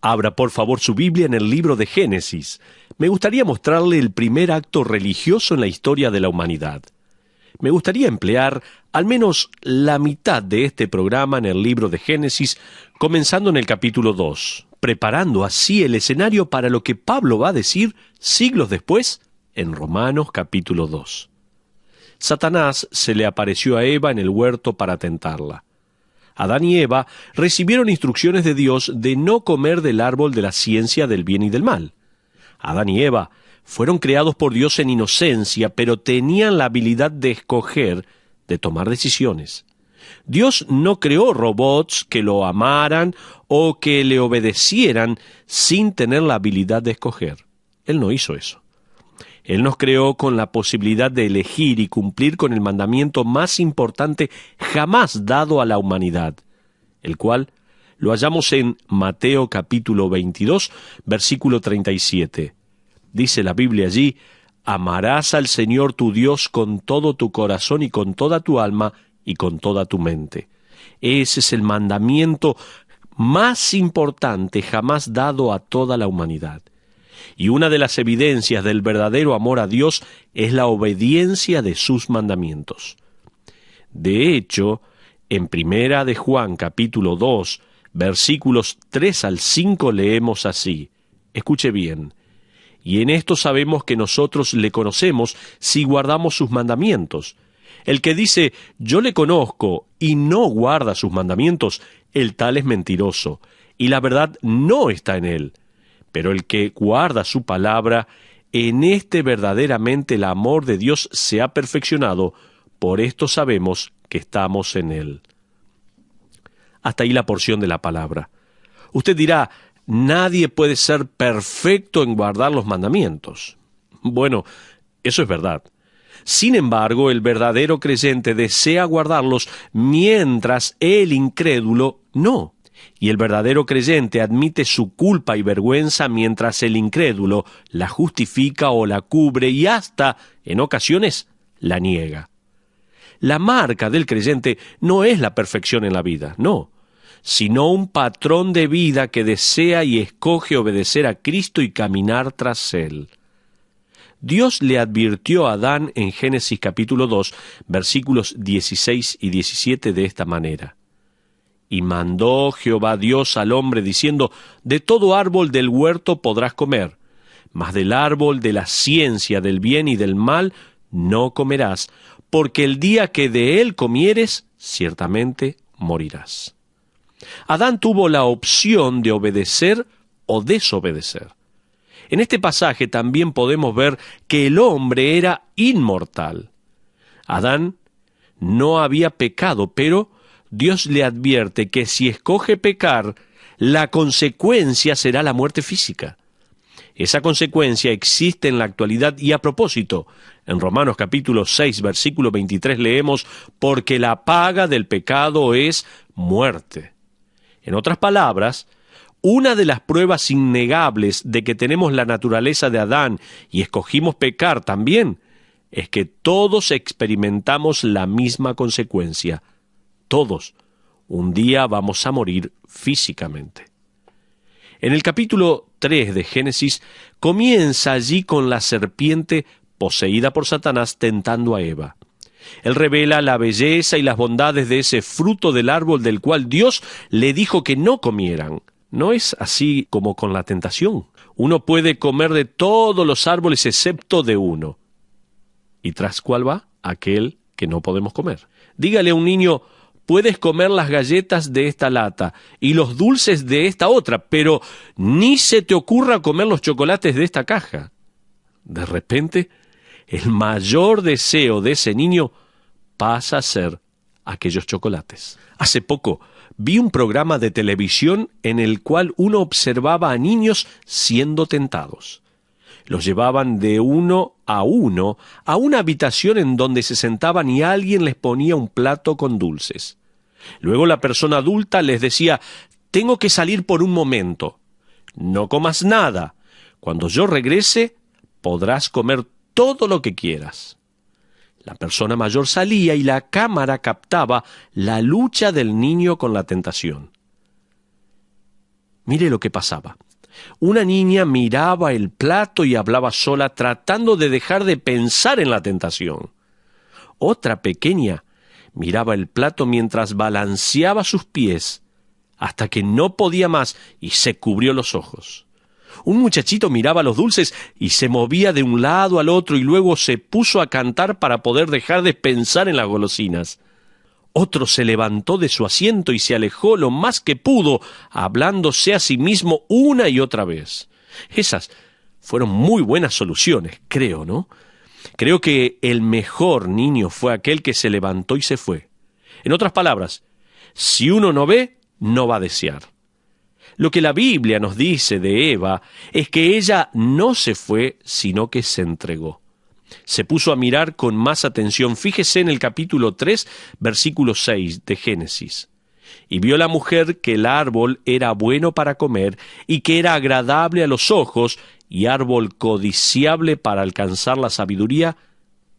Abra por favor su Biblia en el libro de Génesis. Me gustaría mostrarle el primer acto religioso en la historia de la humanidad. Me gustaría emplear al menos la mitad de este programa en el libro de Génesis, comenzando en el capítulo 2, preparando así el escenario para lo que Pablo va a decir siglos después en Romanos capítulo 2. Satanás se le apareció a Eva en el huerto para tentarla. Adán y Eva recibieron instrucciones de Dios de no comer del árbol de la ciencia del bien y del mal. Adán y Eva fueron creados por Dios en inocencia, pero tenían la habilidad de escoger, de tomar decisiones. Dios no creó robots que lo amaran o que le obedecieran sin tener la habilidad de escoger. Él no hizo eso. Él nos creó con la posibilidad de elegir y cumplir con el mandamiento más importante jamás dado a la humanidad, el cual lo hallamos en Mateo capítulo 22, versículo 37. Dice la Biblia allí: amarás al Señor tu Dios con todo tu corazón y con toda tu alma y con toda tu mente. Ese es el mandamiento más importante jamás dado a toda la humanidad. Y una de las evidencias del verdadero amor a Dios es la obediencia de sus mandamientos. De hecho, en Primera de Juan capítulo 2, versículos 3 al 5 leemos así. Escuche bien. Y en esto sabemos que nosotros le conocemos si guardamos sus mandamientos. El que dice, yo le conozco, y no guarda sus mandamientos, el tal es mentiroso, y la verdad no está en él. Pero el que guarda su palabra, en este verdaderamente el amor de Dios se ha perfeccionado, por esto sabemos que estamos en él. Hasta ahí la porción de la palabra. Usted dirá, nadie puede ser perfecto en guardar los mandamientos. Bueno, eso es verdad. Sin embargo, el verdadero creyente desea guardarlos, mientras el incrédulo no. Y el verdadero creyente admite su culpa y vergüenza, mientras el incrédulo la justifica o la cubre y hasta, en ocasiones, la niega. La marca del creyente no es la perfección en la vida, no, sino un patrón de vida que desea y escoge obedecer a Cristo y caminar tras Él. Dios le advirtió a Adán en Génesis capítulo 2, versículos 16 y 17 de esta manera. Y mandó Jehová Dios al hombre diciendo, de todo árbol del huerto podrás comer, mas del árbol de la ciencia del bien y del mal no comerás, porque el día que de él comieres, ciertamente morirás. Adán tuvo la opción de obedecer o desobedecer. En este pasaje también podemos ver que el hombre era inmortal. Adán no había pecado, pero Dios le advierte que si escoge pecar, la consecuencia será la muerte física. Esa consecuencia existe en la actualidad y a propósito, en Romanos capítulo 6, versículo 23 leemos, porque la paga del pecado es muerte. En otras palabras, una de las pruebas innegables de que tenemos la naturaleza de Adán y escogimos pecar también, es que todos experimentamos la misma consecuencia. Todos, un día vamos a morir físicamente. En el capítulo 3 de Génesis, comienza allí con la serpiente poseída por Satanás tentando a Eva. Él revela la belleza y las bondades de ese fruto del árbol del cual Dios le dijo que no comieran. No es así como con la tentación. Uno puede comer de todos los árboles excepto de uno. ¿Y tras cuál va? Aquel que no podemos comer. Dígale a un niño, puedes comer las galletas de esta lata y los dulces de esta otra, pero ni se te ocurra comer los chocolates de esta caja. De repente, el mayor deseo de ese niño pasa a ser aquellos chocolates. Hace poco vi un programa de televisión en el cual uno observaba a niños siendo tentados. Los llevaban de uno a una habitación en donde se sentaban y alguien les ponía un plato con dulces. Luego la persona adulta les decía, tengo que salir por un momento. No comas nada. Cuando yo regrese, podrás comer todo lo que quieras. La persona mayor salía y la cámara captaba la lucha del niño con la tentación. Mire lo que pasaba. Una niña miraba el plato y hablaba sola, tratando de dejar de pensar en la tentación. Otra pequeña miraba el plato mientras balanceaba sus pies, hasta que no podía más y se cubrió los ojos. Un muchachito miraba los dulces y se movía de un lado al otro y luego se puso a cantar para poder dejar de pensar en las golosinas. Otro se levantó de su asiento y se alejó lo más que pudo, hablándose a sí mismo una y otra vez. Esas fueron muy buenas soluciones, creo, ¿no? Creo que el mejor niño fue aquel que se levantó y se fue. En otras palabras, si uno no ve, no va a desear. Lo que la Biblia nos dice de Eva es que ella no se fue, sino que se entregó. Se puso a mirar con más atención. Fíjese en el capítulo 3, versículo 6 de Génesis. Y vio la mujer que el árbol era bueno para comer y que era agradable a los ojos y árbol codiciable para alcanzar la sabiduría,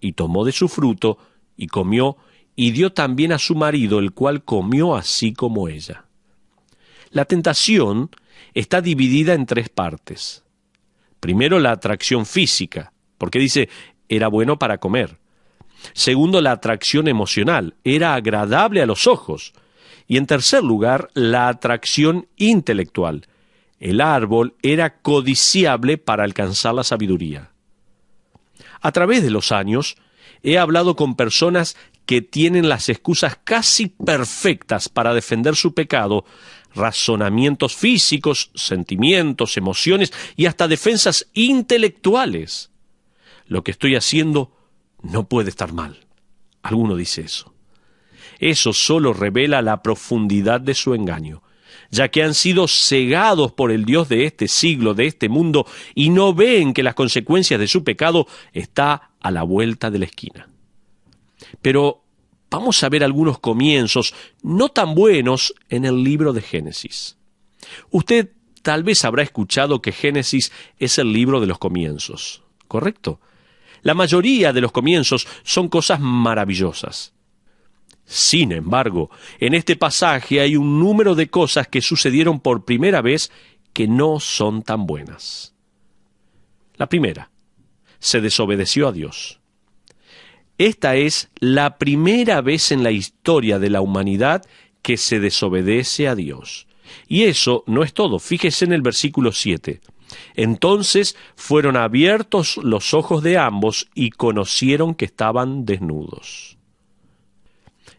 y tomó de su fruto y comió y dio también a su marido, el cual comió así como ella. La tentación está dividida en tres partes. Primero, la atracción física, porque dice, era bueno para comer. Segundo, la atracción emocional, era agradable a los ojos. Y en tercer lugar, la atracción intelectual. El árbol era codiciable para alcanzar la sabiduría. A través de los años, he hablado con personas que tienen las excusas casi perfectas para defender su pecado, razonamientos físicos, sentimientos, emociones y hasta defensas intelectuales. Lo que estoy haciendo no puede estar mal. Alguno dice eso. Eso solo revela la profundidad de su engaño, ya que han sido cegados por el Dios de este siglo, de este mundo, y no ven que las consecuencias de su pecado está a la vuelta de la esquina. Pero vamos a ver algunos comienzos no tan buenos en el libro de Génesis. Usted tal vez habrá escuchado que Génesis es el libro de los comienzos, ¿correcto? La mayoría de los comienzos son cosas maravillosas. Sin embargo, en este pasaje hay un número de cosas que sucedieron por primera vez que no son tan buenas. La primera, se desobedeció a Dios. Esta es la primera vez en la historia de la humanidad que se desobedece a Dios. Y eso no es todo. Fíjese en el versículo 7. Entonces fueron abiertos los ojos de ambos y conocieron que estaban desnudos.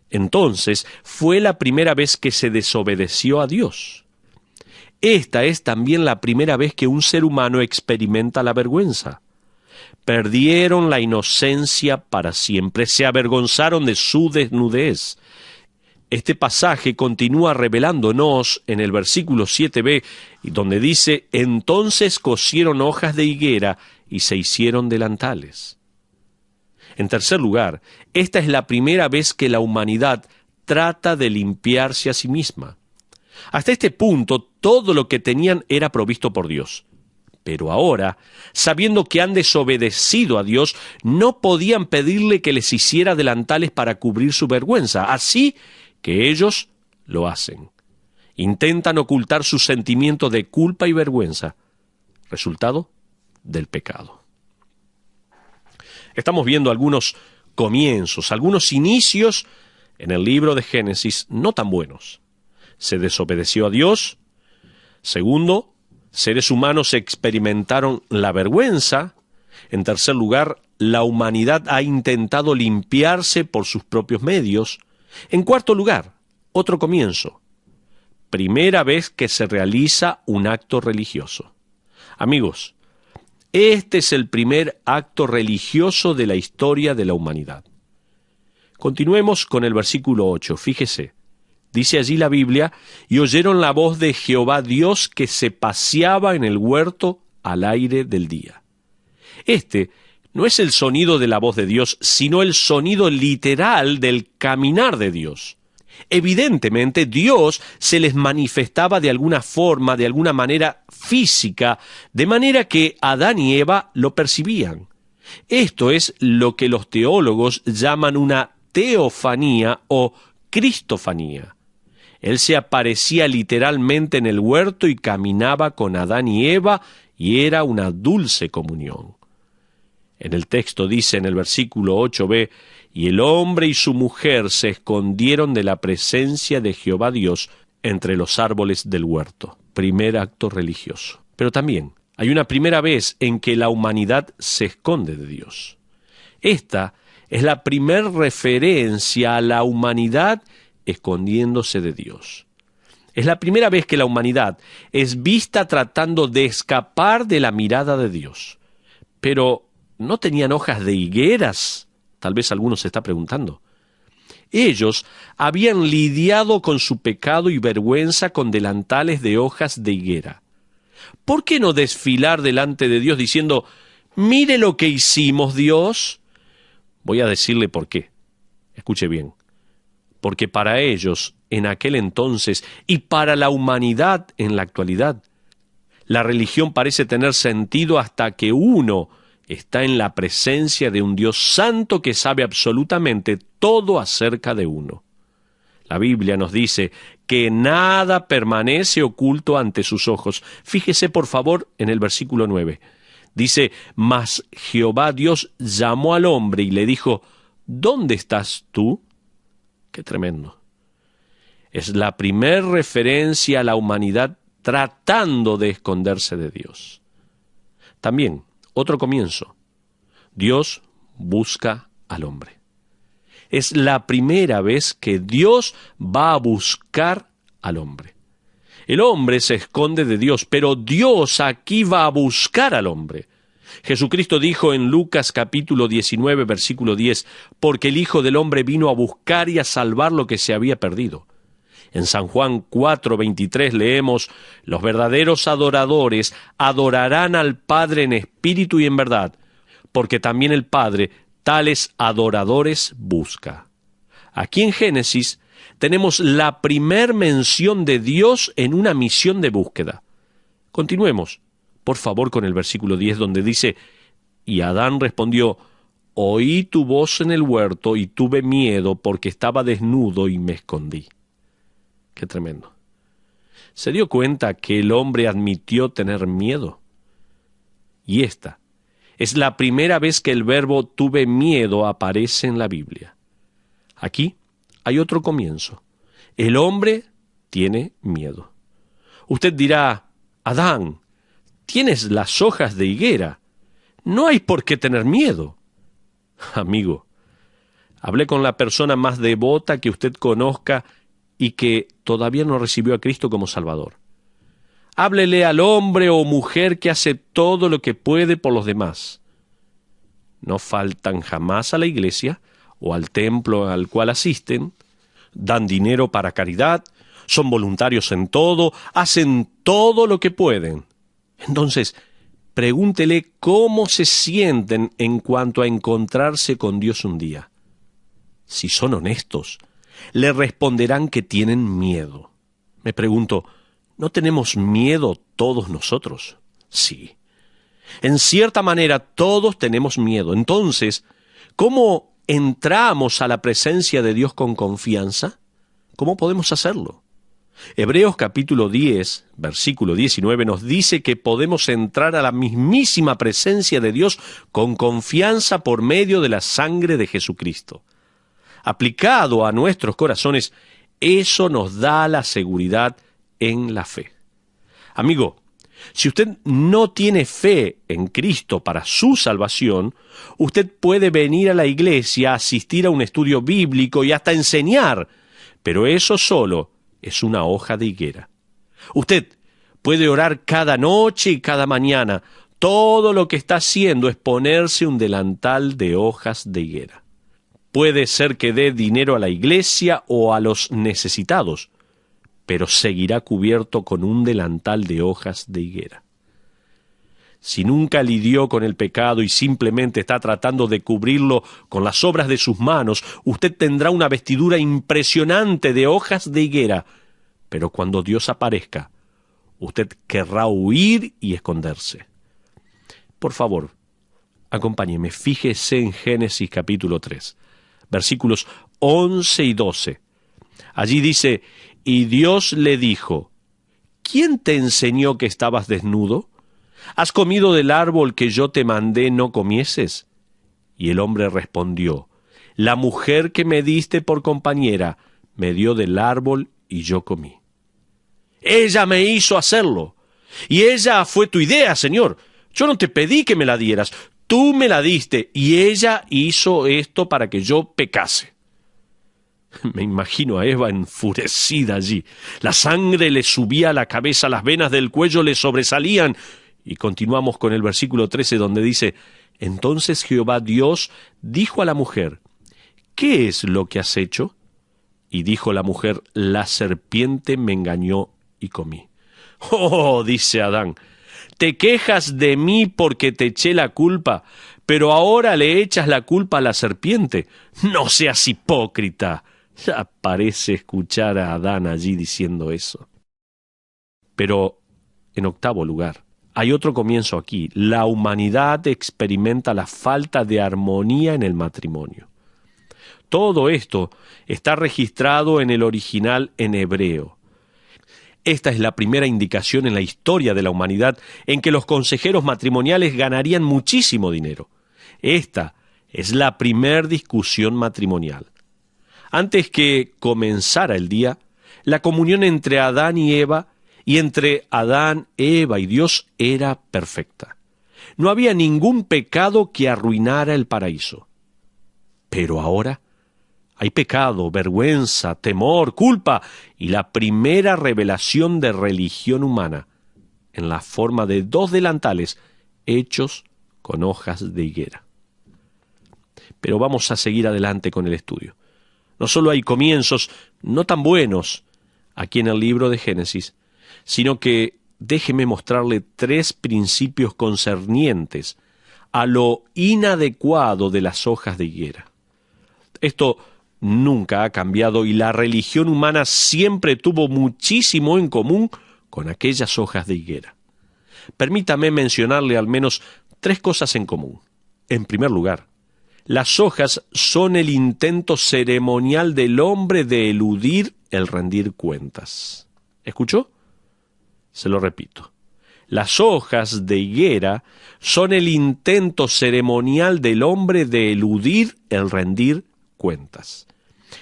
Entonces fue la primera vez que se desobedeció a Dios. Esta es también la primera vez que un ser humano experimenta la vergüenza. Perdieron la inocencia para siempre, se avergonzaron de su desnudez. Este pasaje continúa revelándonos en el versículo 7b, donde dice, entonces cosieron hojas de higuera y se hicieron delantales. En tercer lugar, esta es la primera vez que la humanidad trata de limpiarse a sí misma. Hasta este punto, todo lo que tenían era provisto por Dios. Pero ahora, sabiendo que han desobedecido a Dios, no podían pedirle que les hiciera delantales para cubrir su vergüenza. Así que ellos lo hacen. Intentan ocultar sus sentimientos de culpa y vergüenza. Resultado del pecado. Estamos viendo algunos comienzos, algunos inicios en el libro de Génesis no tan buenos. Se desobedeció a Dios. Segundo, seres humanos experimentaron la vergüenza. En tercer lugar, la humanidad ha intentado limpiarse por sus propios medios. En cuarto lugar, otro comienzo. Primera vez que se realiza un acto religioso. Amigos, este es el primer acto religioso de la historia de la humanidad. Continuemos con el versículo 8, fíjese. Dice allí la Biblia, y oyeron la voz de Jehová Dios que se paseaba en el huerto al aire del día. Este no es el sonido de la voz de Dios, sino el sonido literal del caminar de Dios. Evidentemente, Dios se les manifestaba de alguna forma, de alguna manera física, de manera que Adán y Eva lo percibían. Esto es lo que los teólogos llaman una teofanía o cristofanía. Él se aparecía literalmente en el huerto y caminaba con Adán y Eva, y era una dulce comunión. En el texto dice en el versículo 8b, y el hombre y su mujer se escondieron de la presencia de Jehová Dios entre los árboles del huerto. Primer acto religioso. Pero también hay una primera vez en que la humanidad se esconde de Dios. Esta es la primera referencia a la humanidad escondiéndose de Dios. Es la primera vez que la humanidad es vista tratando de escapar de la mirada de Dios. Pero, ¿no tenían hojas de higueras? Tal vez alguno se está preguntando. Ellos habían lidiado con su pecado y vergüenza con delantales de hojas de higuera. ¿Por qué no desfilar delante de Dios diciendo, mire lo que hicimos, Dios? Voy a decirle por qué. Escuche bien. Porque para ellos, en aquel entonces, y para la humanidad en la actualidad, la religión parece tener sentido hasta que uno está en la presencia de un Dios santo que sabe absolutamente todo acerca de uno. La Biblia nos dice que nada permanece oculto ante sus ojos. Fíjese, por favor, en el versículo 9. Dice, mas Jehová Dios llamó al hombre y le dijo, ¿dónde estás tú? ¡Qué tremendo! Es la primer referencia a la humanidad tratando de esconderse de Dios. También, otro comienzo. Dios busca al hombre. Es la primera vez que Dios va a buscar al hombre. El hombre se esconde de Dios, pero Dios aquí va a buscar al hombre. Jesucristo dijo en Lucas capítulo 19, versículo 10, porque el Hijo del Hombre vino a buscar y a salvar lo que se había perdido. En San Juan 4, 23 leemos, los verdaderos adoradores adorarán al Padre en espíritu y en verdad, porque también el Padre tales adoradores busca. Aquí en Génesis tenemos la primer mención de Dios en una misión de búsqueda. Continuemos, por favor, con el versículo 10, donde dice, y Adán respondió, oí tu voz en el huerto y tuve miedo porque estaba desnudo y me escondí. Qué tremendo. ¿Se dio cuenta que el hombre admitió tener miedo? Y esta es la primera vez que el verbo tuve miedo aparece en la Biblia. Aquí hay otro comienzo. El hombre tiene miedo. Usted dirá, Adán, tienes las hojas de higuera. No hay por qué tener miedo. Amigo, hablé con la persona más devota que usted conozca y que todavía no recibió a Cristo como Salvador. Háblele al hombre o mujer que hace todo lo que puede por los demás. No faltan jamás a la iglesia o al templo al cual asisten, dan dinero para caridad, son voluntarios en todo, hacen todo lo que pueden. Entonces, pregúntele cómo se sienten en cuanto a encontrarse con Dios un día. Si son honestos, le responderán que tienen miedo. Me pregunto, ¿no tenemos miedo todos nosotros? Sí. En cierta manera, todos tenemos miedo. Entonces, ¿cómo entramos a la presencia de Dios con confianza? ¿Cómo podemos hacerlo? Hebreos capítulo 10, versículo 19 nos dice que podemos entrar a la mismísima presencia de Dios con confianza por medio de la sangre de Jesucristo. Aplicado a nuestros corazones, eso nos da la seguridad en la fe. Amigo, si usted no tiene fe en Cristo para su salvación, usted puede venir a la iglesia, asistir a un estudio bíblico y hasta enseñar, pero eso solo es una hoja de higuera. Usted puede orar cada noche y cada mañana. Todo lo que está haciendo es ponerse un delantal de hojas de higuera. Puede ser que dé dinero a la iglesia o a los necesitados, pero seguirá cubierto con un delantal de hojas de higuera. Si nunca lidió con el pecado y simplemente está tratando de cubrirlo con las obras de sus manos, usted tendrá una vestidura impresionante de hojas de higuera, pero cuando Dios aparezca, usted querrá huir y esconderse. Por favor, acompáñeme, fíjese en Génesis capítulo 3, versículos 11 y 12. Allí dice, Y Dios le dijo, ¿quién te enseñó que estabas desnudo? ¿Has comido del árbol que yo te mandé no comieses? Y el hombre respondió, la mujer que me diste por compañera me dio del árbol y yo comí. Ella me hizo hacerlo. Y ella fue tu idea, Señor. Yo no te pedí que me la dieras. Tú me la diste y ella hizo esto para que yo pecase. Me imagino a Eva enfurecida allí. La sangre le subía a la cabeza, las venas del cuello le sobresalían. Y continuamos con el versículo 13 donde dice, entonces Jehová Dios dijo a la mujer, ¿qué es lo que has hecho? Y dijo la mujer, la serpiente me engañó y comí. Oh, dice Adán, te quejas de mí porque te eché la culpa, pero ahora le echas la culpa a la serpiente. No seas hipócrita. Ya parece escuchar a Adán allí diciendo eso. Pero, en octavo lugar, hay otro comienzo aquí. La humanidad experimenta la falta de armonía en el matrimonio. Todo esto está registrado en el original en hebreo. Esta es la primera indicación en la historia de la humanidad en que los consejeros matrimoniales ganarían muchísimo dinero. Esta es la primera discusión matrimonial. Antes que comenzara el día, la comunión entre Adán y Eva, y entre Adán, Eva y Dios era perfecta. No había ningún pecado que arruinara el paraíso. Pero ahora hay pecado, vergüenza, temor, culpa y la primera revelación de religión humana en la forma de 2 delantales hechos con hojas de higuera. Pero vamos a seguir adelante con el estudio. No solo hay comienzos no tan buenos aquí en el libro de Génesis, sino que déjeme mostrarle 3 principios concernientes a lo inadecuado de las hojas de higuera. Esto nunca ha cambiado y la religión humana siempre tuvo muchísimo en común con aquellas hojas de higuera. Permítame mencionarle al menos 3 cosas en común. En primer lugar, las hojas son el intento ceremonial del hombre de eludir el rendir cuentas. ¿Escuchó? Se lo repito. Las hojas de higuera son el intento ceremonial del hombre de eludir el rendir cuentas.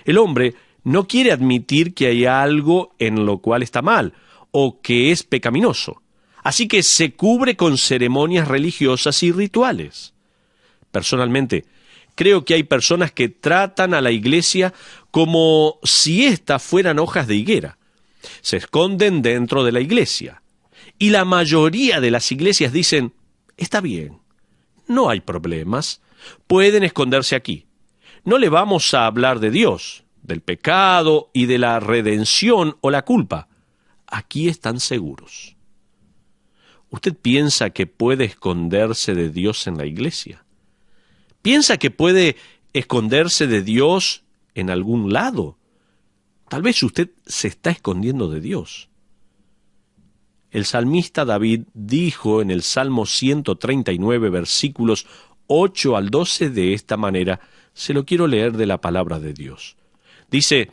El hombre no quiere admitir que hay algo en lo cual está mal o que es pecaminoso, así que se cubre con ceremonias religiosas y rituales. Personalmente, creo que hay personas que tratan a la iglesia como si éstas fueran hojas de higuera. Se esconden dentro de la iglesia. Y la mayoría de las iglesias dicen, está bien, no hay problemas, pueden esconderse aquí. No le vamos a hablar de Dios, del pecado y de la redención o la culpa. Aquí están seguros. ¿Usted piensa que puede esconderse de Dios en la iglesia? ¿Piensa que puede esconderse de Dios en algún lado? Tal vez usted se está escondiendo de Dios. El salmista David dijo en el Salmo 139, versículos 8 al 12 de esta manera, se lo quiero leer de la palabra de Dios. Dice,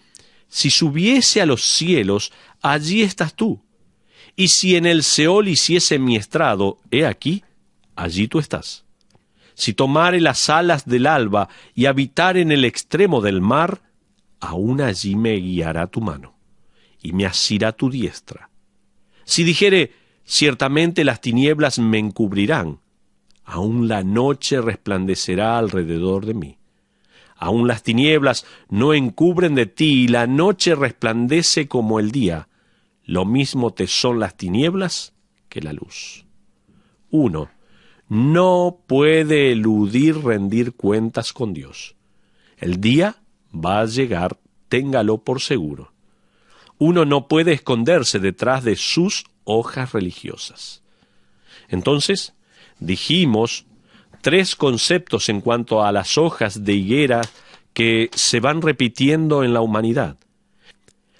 si subiese a los cielos, allí estás tú. Y si en el Seol hiciese mi estrado, he aquí, allí tú estás. Si tomare las alas del alba y habitar en el extremo del mar, aún allí me guiará tu mano, y me asirá tu diestra. Si dijere, ciertamente las tinieblas me encubrirán, aún la noche resplandecerá alrededor de mí. Aún las tinieblas no encubren de ti, y la noche resplandece como el día. Lo mismo te son las tinieblas que la luz. 1. No puede eludir rendir cuentas con Dios. El día va a llegar, téngalo por seguro. Uno no puede esconderse detrás de sus hojas religiosas. Entonces, dijimos 3 conceptos en cuanto a las hojas de higuera que se van repitiendo en la humanidad.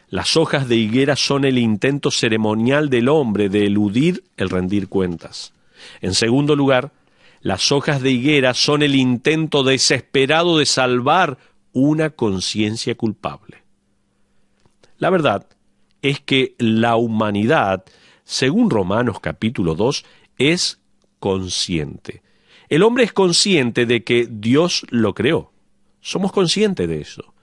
Las hojas de higuera son el intento ceremonial del hombre de eludir el rendir cuentas. En segundo lugar, las hojas de higuera son el intento desesperado de salvar una conciencia culpable. La verdad es que la humanidad, según Romanos capítulo 2, es consciente. El hombre es consciente de que Dios lo creó. Somos conscientes de eso.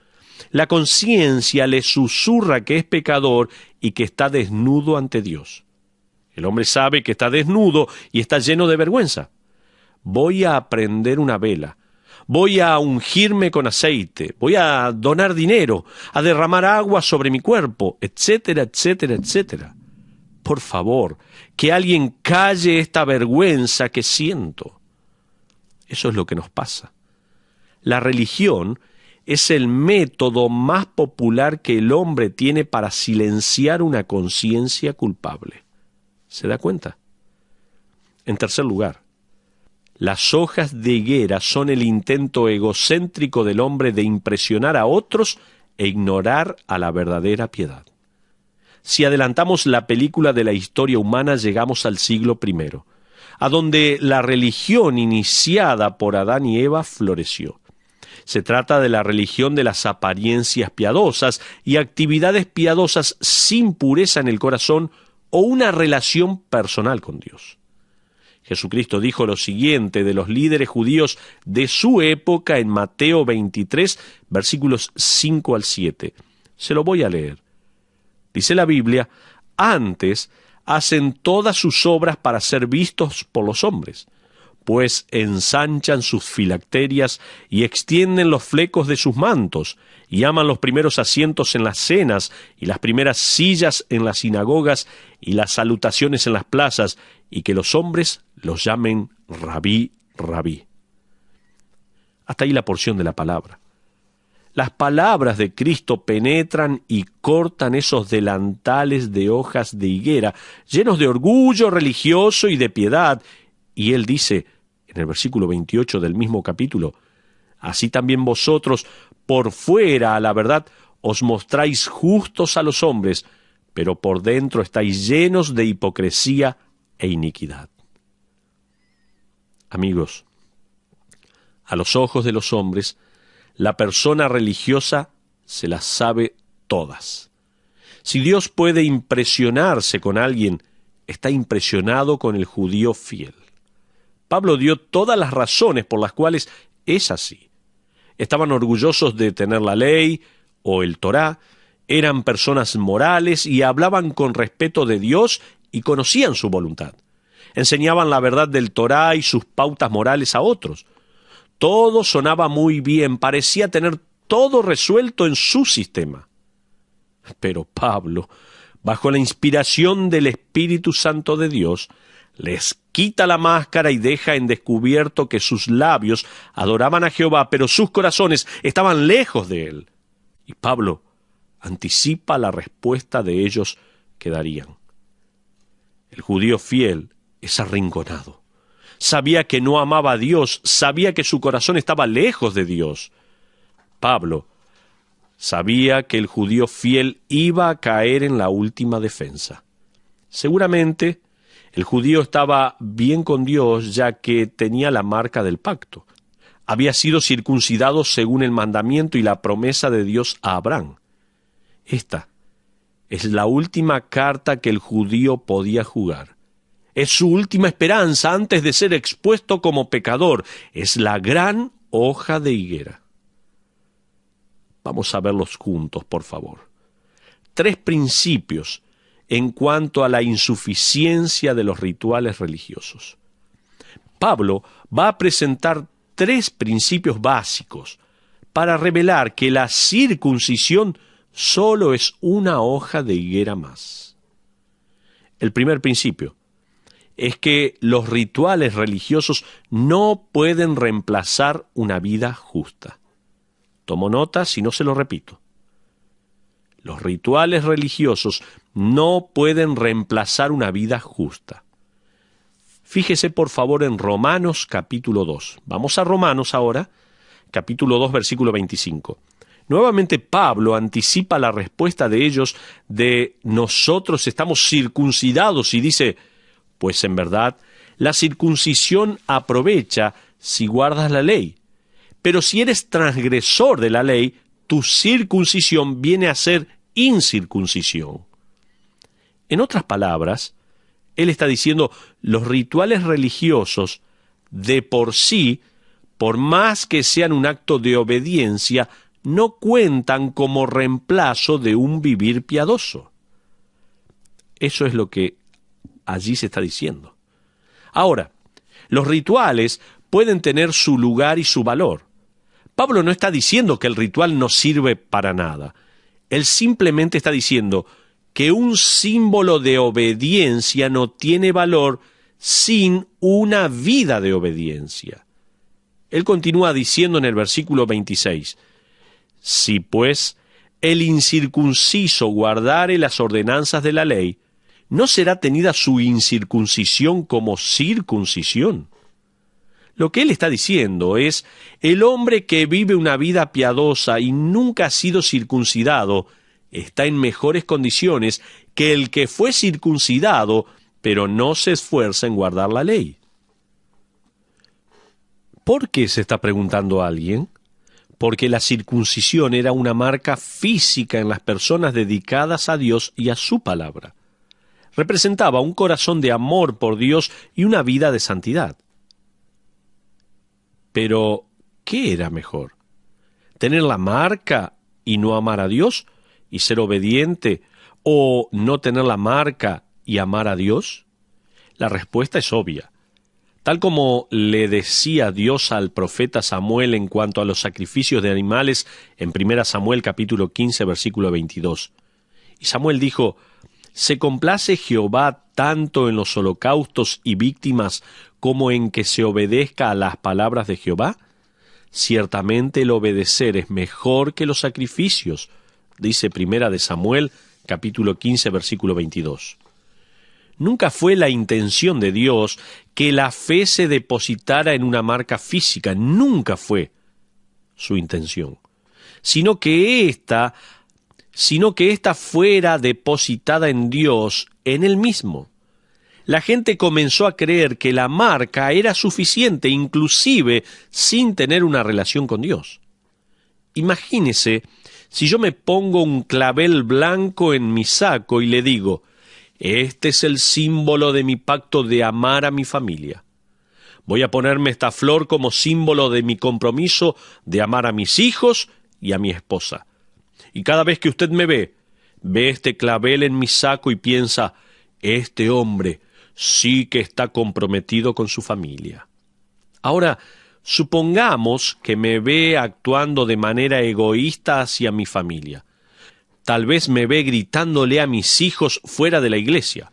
La conciencia le susurra que es pecador y que está desnudo ante Dios. El hombre sabe que está desnudo y está lleno de vergüenza. Voy a prender una vela. Voy a ungirme con aceite. Voy a donar dinero, a derramar agua sobre mi cuerpo, etcétera, etcétera, etcétera. Por favor, que alguien calle esta vergüenza que siento. Eso es lo que nos pasa. La religión es el método más popular que el hombre tiene para silenciar una conciencia culpable. ¿Se da cuenta? En tercer lugar, las hojas de higuera son el intento egocéntrico del hombre de impresionar a otros e ignorar a la verdadera piedad. Si adelantamos la película de la historia humana, llegamos al siglo I, a donde la religión iniciada por Adán y Eva floreció. Se trata de la religión de las apariencias piadosas y actividades piadosas sin pureza en el corazón o una relación personal con Dios. Jesucristo dijo lo siguiente de los líderes judíos de su época en Mateo 23, versículos 5 al 7. Se lo voy a leer. Dice la Biblia: antes hacen todas sus obras para ser vistos por los hombres, pues ensanchan sus filacterias y extienden los flecos de sus mantos, y aman los primeros asientos en las cenas, y las primeras sillas en las sinagogas, y las salutaciones en las plazas, y que los hombres los llamen Rabí, Rabí. Hasta ahí la porción de la palabra. Las palabras de Cristo penetran y cortan esos delantales de hojas de higuera, llenos de orgullo religioso y de piedad. Y Él dice, en el versículo 28 del mismo capítulo, así también vosotros, por fuera, a la verdad, os mostráis justos a los hombres, pero por dentro estáis llenos de hipocresía e iniquidad. Amigos, a los ojos de los hombres, la persona religiosa se las sabe todas. Si Dios puede impresionarse con alguien, está impresionado con el judío fiel. Pablo dio todas las razones por las cuales es así. Estaban orgullosos de tener la ley o el Torá, eran personas morales y hablaban con respeto de Dios y conocían su voluntad. Enseñaban la verdad del Torá y sus pautas morales a otros. Todo sonaba muy bien, parecía tener todo resuelto en su sistema. Pero Pablo, bajo la inspiración del Espíritu Santo de Dios, les quita la máscara y deja en descubierto que sus labios adoraban a Jehová, pero sus corazones estaban lejos de él. Y Pablo anticipa la respuesta de ellos que darían. El judío fiel es arrinconado. Sabía que no amaba a Dios, sabía que su corazón estaba lejos de Dios. Pablo sabía que el judío fiel iba a caer en la última defensa. Seguramente el judío estaba bien con Dios, ya que tenía la marca del pacto. Había sido circuncidado según el mandamiento y la promesa de Dios a Abraham. Esta es la última carta que el judío podía jugar. Es su última esperanza antes de ser expuesto como pecador. Es la gran hoja de higuera. Vamos a verlos juntos, por favor. 3 principios en cuanto a la insuficiencia de los rituales religiosos. Pablo va a presentar 3 principios básicos para revelar que la circuncisión solo es una hoja de higuera más. El primer principio es que los rituales religiosos no pueden reemplazar una vida justa. Tomo nota si no se lo repito. Los rituales religiosos no pueden reemplazar una vida justa. Fíjese por favor en Romanos capítulo 2. Vamos a Romanos ahora, capítulo 2, versículo 25. Nuevamente Pablo anticipa la respuesta de ellos de nosotros estamos circuncidados y dice, pues en verdad la circuncisión aprovecha si guardas la ley. Pero si eres transgresor de la ley, tu circuncisión viene a ser incircuncisión. En otras palabras, él está diciendo, los rituales religiosos, de por sí, por más que sean un acto de obediencia, no cuentan como reemplazo de un vivir piadoso. Eso es lo que allí se está diciendo. Ahora, los rituales pueden tener su lugar y su valor. Pablo no está diciendo que el ritual no sirve para nada. Él simplemente está diciendo que un símbolo de obediencia no tiene valor sin una vida de obediencia. Él continúa diciendo en el versículo 26, si pues el incircunciso guardare las ordenanzas de la ley, ¿no será tenida su incircuncisión como circuncisión? Lo que él está diciendo es, el hombre que vive una vida piadosa y nunca ha sido circuncidado, está en mejores condiciones que el que fue circuncidado, pero no se esfuerza en guardar la ley. ¿Por qué se está preguntando alguien? Porque la circuncisión era una marca física en las personas dedicadas a Dios y a su palabra. Representaba un corazón de amor por Dios y una vida de santidad. Pero, ¿qué era mejor? ¿Tener la marca y no amar a Dios y ser obediente, o no tener la marca y amar a Dios? La respuesta es obvia. Tal como le decía Dios al profeta Samuel en cuanto a los sacrificios de animales en 1 Samuel capítulo 15, versículo 22. Y Samuel dijo, ¿se complace Jehová tanto en los holocaustos y víctimas como en que se obedezca a las palabras de Jehová? Ciertamente el obedecer es mejor que los sacrificios, dice 1 Samuel capítulo 15, versículo 22. Nunca fue la intención de Dios que la fe se depositara en una marca física, nunca fue su intención, sino que ésta fuera depositada en Dios, en Él mismo. La gente comenzó a creer que la marca era suficiente, inclusive sin tener una relación con Dios. Imagínese si yo me pongo un clavel blanco en mi saco y le digo, este es el símbolo de mi pacto de amar a mi familia. Voy a ponerme esta flor como símbolo de mi compromiso de amar a mis hijos y a mi esposa. Y cada vez que usted me ve este clavel en mi saco y piensa, este hombre sí que está comprometido con su familia. Ahora, supongamos que me ve actuando de manera egoísta hacia mi familia. Tal vez me ve gritándole a mis hijos fuera de la iglesia.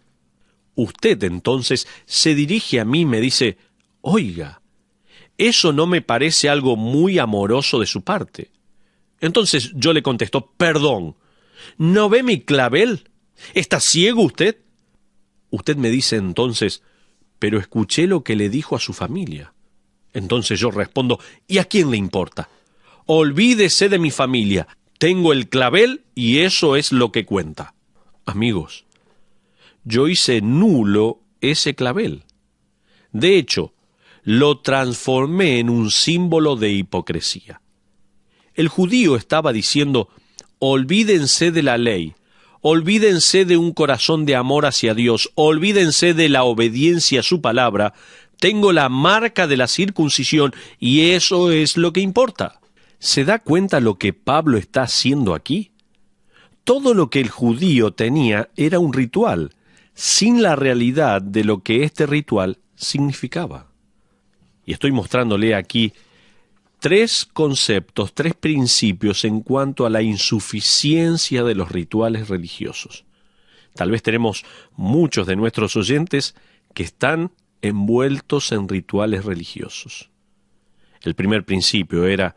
Usted entonces se dirige a mí y me dice, oiga, eso no me parece algo muy amoroso de su parte. Entonces yo le contesto, perdón, ¿no ve mi clavel? ¿Está ciego usted? Usted me dice entonces, pero escuché lo que le dijo a su familia. Entonces yo respondo, ¿y a quién le importa? Olvídese de mi familia. Tengo el clavel y eso es lo que cuenta. Amigos, yo hice nulo ese clavel. De hecho, lo transformé en un símbolo de hipocresía. El judío estaba diciendo, olvídense de la ley, olvídense de un corazón de amor hacia Dios, olvídense de la obediencia a su palabra, tengo la marca de la circuncisión y eso es lo que importa. ¿Se da cuenta lo que Pablo está haciendo aquí? Todo lo que el judío tenía era un ritual, sin la realidad de lo que este ritual significaba. Y estoy mostrándole aquí 3 conceptos, 3 principios en cuanto a la insuficiencia de los rituales religiosos. Tal vez tenemos muchos de nuestros oyentes que están envueltos en rituales religiosos. El primer principio era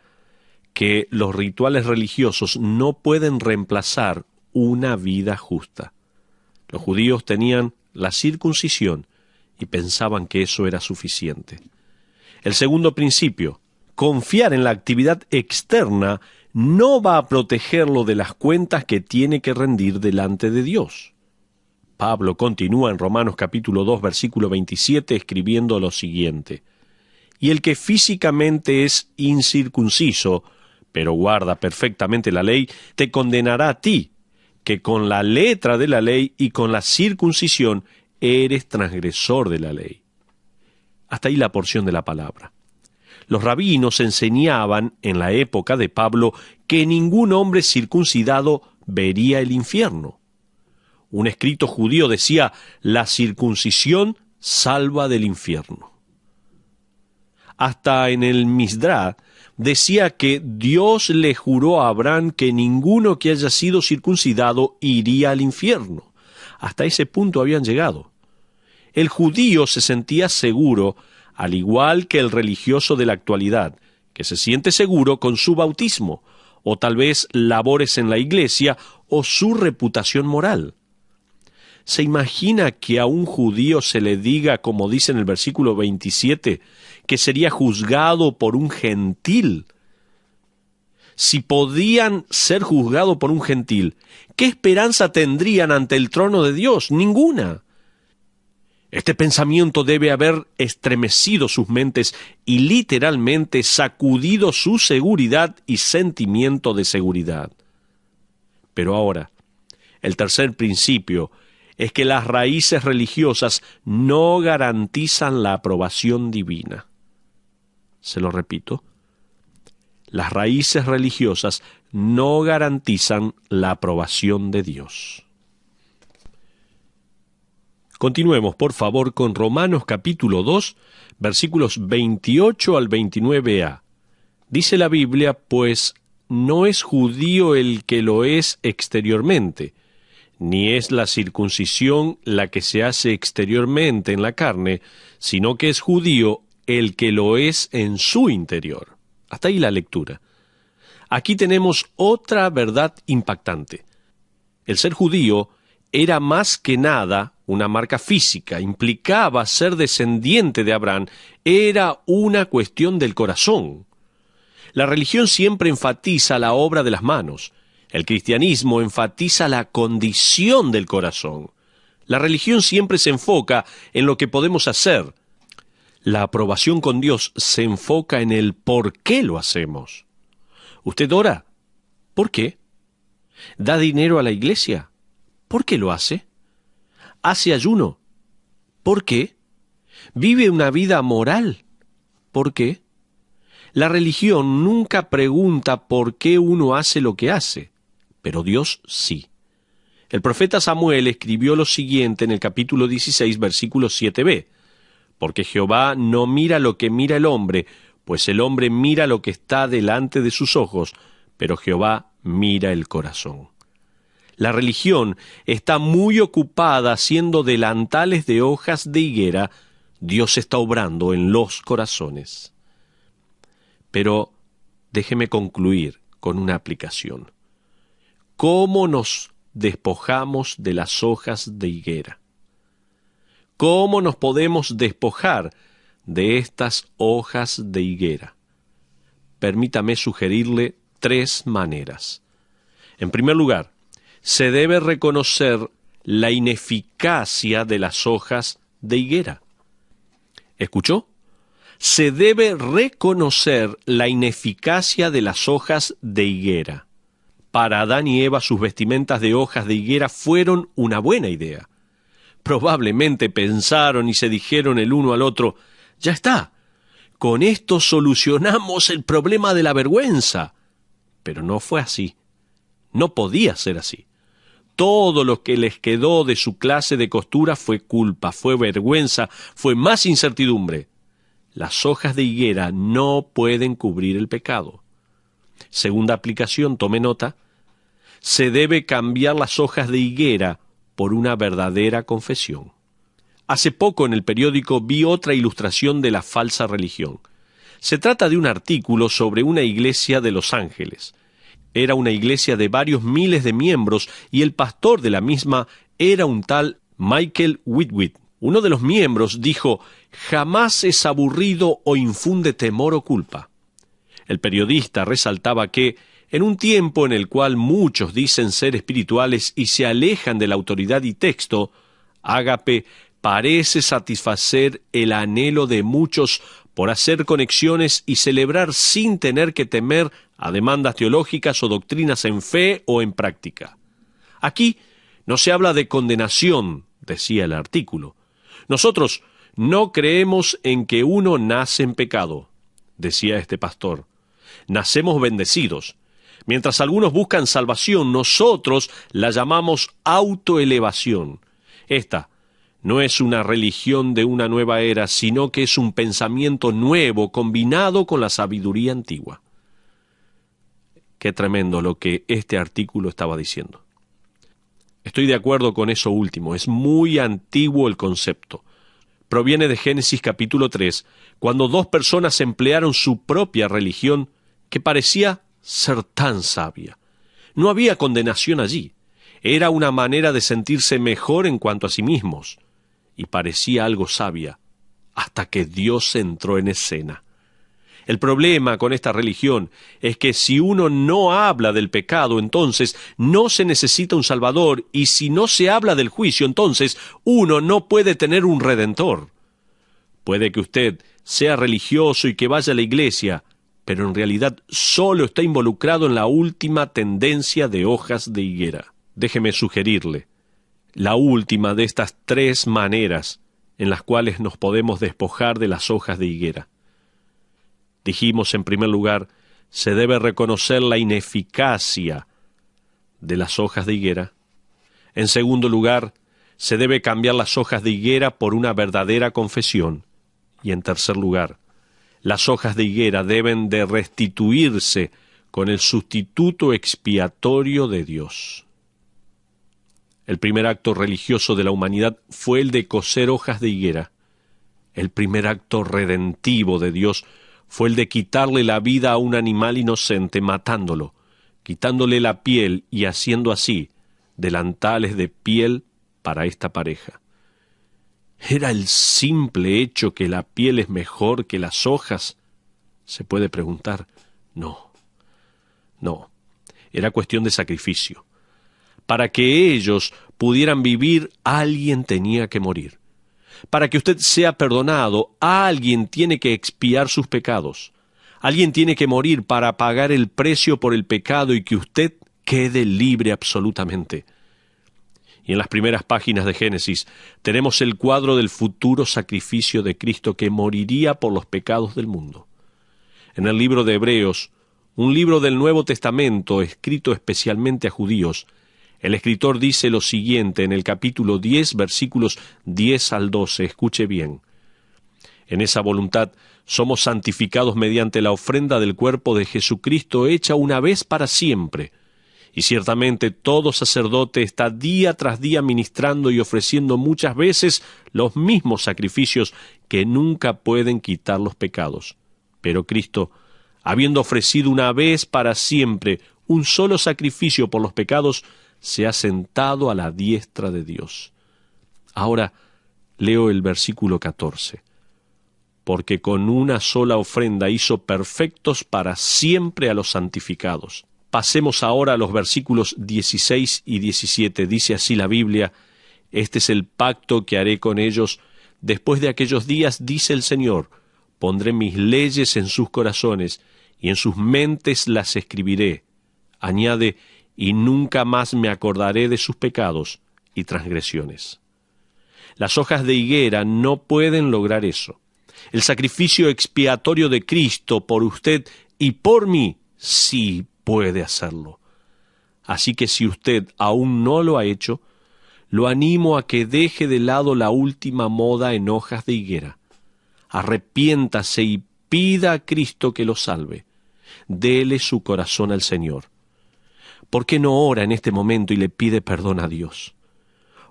que los rituales religiosos no pueden reemplazar una vida justa. Los judíos tenían la circuncisión y pensaban que eso era suficiente. El segundo principio, confiar en la actividad externa no va a protegerlo de las cuentas que tiene que rendir delante de Dios. Pablo continúa en Romanos capítulo 2, versículo 27, escribiendo lo siguiente: y el que físicamente es incircunciso, pero guarda perfectamente la ley, te condenará a ti, que con la letra de la ley y con la circuncisión eres transgresor de la ley. Hasta ahí la porción de la palabra. Los rabinos enseñaban en la época de Pablo que ningún hombre circuncidado vería el infierno. Un escrito judío decía: la circuncisión salva del infierno. Hasta en el Misdrah decía que Dios le juró a Abraham que ninguno que haya sido circuncidado iría al infierno. Hasta ese punto habían llegado. El judío se sentía seguro, al igual que el religioso de la actualidad, que se siente seguro con su bautismo, o tal vez labores en la iglesia, o su reputación moral. ¿Se imagina que a un judío se le diga, como dice en el versículo 27, que sería juzgado por un gentil? Si podían ser juzgados por un gentil, ¿qué esperanza tendrían ante el trono de Dios? Ninguna. Este pensamiento debe haber estremecido sus mentes y literalmente sacudido su seguridad y sentimiento de seguridad. Pero ahora, el tercer principio es que las raíces religiosas no garantizan la aprobación divina. Se lo repito. Las raíces religiosas no garantizan la aprobación de Dios. Continuemos, por favor, con Romanos capítulo 2, versículos 28 al 29a. Dice la Biblia: pues no es judío el que lo es exteriormente, ni es la circuncisión la que se hace exteriormente en la carne, sino que es judío el que lo es en su interior. Hasta ahí la lectura. Aquí tenemos otra verdad impactante. El ser judío era más que nada una marca física, implicaba ser descendiente de Abraham, era una cuestión del corazón. La religión siempre enfatiza la obra de las manos. El cristianismo enfatiza la condición del corazón. La religión siempre se enfoca en lo que podemos hacer. La aprobación con Dios se enfoca en el por qué lo hacemos. ¿Usted ora? ¿Por qué? ¿Da dinero a la iglesia? ¿Por qué lo hace? ¿Hace ayuno? ¿Por qué? ¿Vive una vida moral? ¿Por qué? La religión nunca pregunta por qué uno hace lo que hace, pero Dios sí. El profeta Samuel escribió lo siguiente en el capítulo 16, versículo 7b. Porque Jehová no mira lo que mira el hombre, pues el hombre mira lo que está delante de sus ojos, pero Jehová mira el corazón. La religión está muy ocupada haciendo delantales de hojas de higuera. Dios está obrando en los corazones. Pero déjeme concluir con una aplicación. ¿Cómo nos despojamos de las hojas de higuera? ¿Cómo nos podemos despojar de estas hojas de higuera? Permítame sugerirle 3 maneras. En primer lugar, se debe reconocer la ineficacia de las hojas de higuera. ¿Escuchó? Se debe reconocer la ineficacia de las hojas de higuera. Para Adán y Eva, sus vestimentas de hojas de higuera fueron una buena idea. Probablemente pensaron y se dijeron el uno al otro: ya está, con esto solucionamos el problema de la vergüenza. Pero no fue así. No podía ser así. Todo lo que les quedó de su clase de costura fue culpa, fue vergüenza, fue más incertidumbre. Las hojas de higuera no pueden cubrir el pecado. Segunda aplicación, tome nota. Se debe cambiar las hojas de higuera por una verdadera confesión. Hace poco en el periódico vi otra ilustración de la falsa religión. Se trata de un artículo sobre una iglesia de Los Ángeles. Era una iglesia de varios miles de miembros y el pastor de la misma era un tal Michael Whitwick. Uno de los miembros dijo: jamás es aburrido o infunde temor o culpa. El periodista resaltaba que, en un tiempo en el cual muchos dicen ser espirituales y se alejan de la autoridad y texto, Ágape parece satisfacer el anhelo de muchos por hacer conexiones y celebrar sin tener que temer a demandas teológicas o doctrinas en fe o en práctica. Aquí no se habla de condenación, decía el artículo. Nosotros no creemos en que uno nace en pecado, decía este pastor. Nacemos bendecidos. Mientras algunos buscan salvación, nosotros la llamamos autoelevación. Esta no es una religión de una nueva era, sino que es un pensamiento nuevo combinado con la sabiduría antigua. Qué tremendo lo que este artículo estaba diciendo. Estoy de acuerdo con eso último, es muy antiguo el concepto. Proviene de Génesis capítulo 3, cuando dos personas emplearon su propia religión que parecía ser tan sabia. No había condenación allí. Era una manera de sentirse mejor en cuanto a sí mismos. Y parecía algo sabia, hasta que Dios entró en escena. El problema con esta religión es que si uno no habla del pecado, entonces no se necesita un Salvador, y si no se habla del juicio, entonces uno no puede tener un Redentor. Puede que usted sea religioso y que vaya a la iglesia, pero en realidad solo está involucrado en la última tendencia de hojas de higuera. Déjeme sugerirle la última de estas tres maneras en las cuales nos podemos despojar de las hojas de higuera. Dijimos, en primer lugar, se debe reconocer la ineficacia de las hojas de higuera. En segundo lugar, se debe cambiar las hojas de higuera por una verdadera confesión. Y en tercer lugar, las hojas de higuera deben de restituirse con el sustituto expiatorio de Dios. El primer acto religioso de la humanidad fue el de coser hojas de higuera. El primer acto redentivo de Dios fue el de quitarle la vida a un animal inocente, matándolo, quitándole la piel y haciendo así delantales de piel para esta pareja. ¿Era el simple hecho que la piel es mejor que las hojas? Se puede preguntar. No. Era cuestión de sacrificio. Para que ellos pudieran vivir, alguien tenía que morir. Para que usted sea perdonado, alguien tiene que expiar sus pecados. Alguien tiene que morir para pagar el precio por el pecado y que usted quede libre absolutamente. Y en las primeras páginas de Génesis tenemos el cuadro del futuro sacrificio de Cristo que moriría por los pecados del mundo. En el libro de Hebreos, un libro del Nuevo Testamento escrito especialmente a judíos, el escritor dice lo siguiente en el capítulo 10, versículos 10 al 12. Escuche bien. En esa voluntad somos santificados mediante la ofrenda del cuerpo de Jesucristo hecha una vez para siempre. Y ciertamente todo sacerdote está día tras día ministrando y ofreciendo muchas veces los mismos sacrificios que nunca pueden quitar los pecados. Pero Cristo, habiendo ofrecido una vez para siempre un solo sacrificio por los pecados, se ha sentado a la diestra de Dios. Ahora leo el versículo 14. Porque con una sola ofrenda hizo perfectos para siempre a los santificados. Pasemos ahora a los versículos 16 y 17. Dice así la Biblia: Este es el pacto que haré con ellos después de aquellos días, dice el Señor. Pondré mis leyes en sus corazones y en sus mentes las escribiré. Añade: y nunca más me acordaré de sus pecados y transgresiones. Las hojas de higuera no pueden lograr eso. El sacrificio expiatorio de Cristo por usted y por mí sí puede hacerlo. Así que si usted aún no lo ha hecho, lo animo a que deje de lado la última moda en hojas de higuera. Arrepiéntase y pida a Cristo que lo salve. Dele su corazón al Señor. ¿Por qué no ora en este momento y le pide perdón a Dios?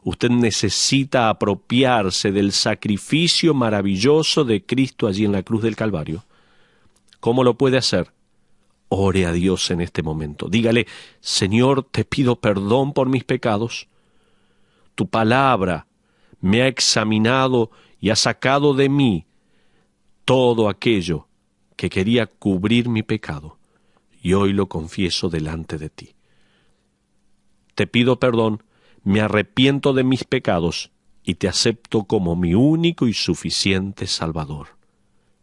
Usted necesita apropiarse del sacrificio maravilloso de Cristo allí en la cruz del Calvario. ¿Cómo lo puede hacer? Ore a Dios en este momento. Dígale: Señor, te pido perdón por mis pecados. Tu palabra me ha examinado y ha sacado de mí todo aquello que quería cubrir mi pecado, y hoy lo confieso delante de ti. Te pido perdón, me arrepiento de mis pecados y te acepto como mi único y suficiente Salvador.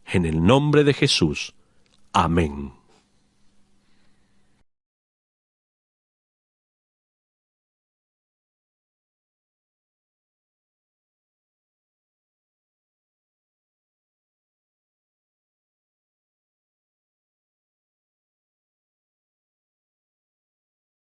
En el nombre de Jesús. Amén.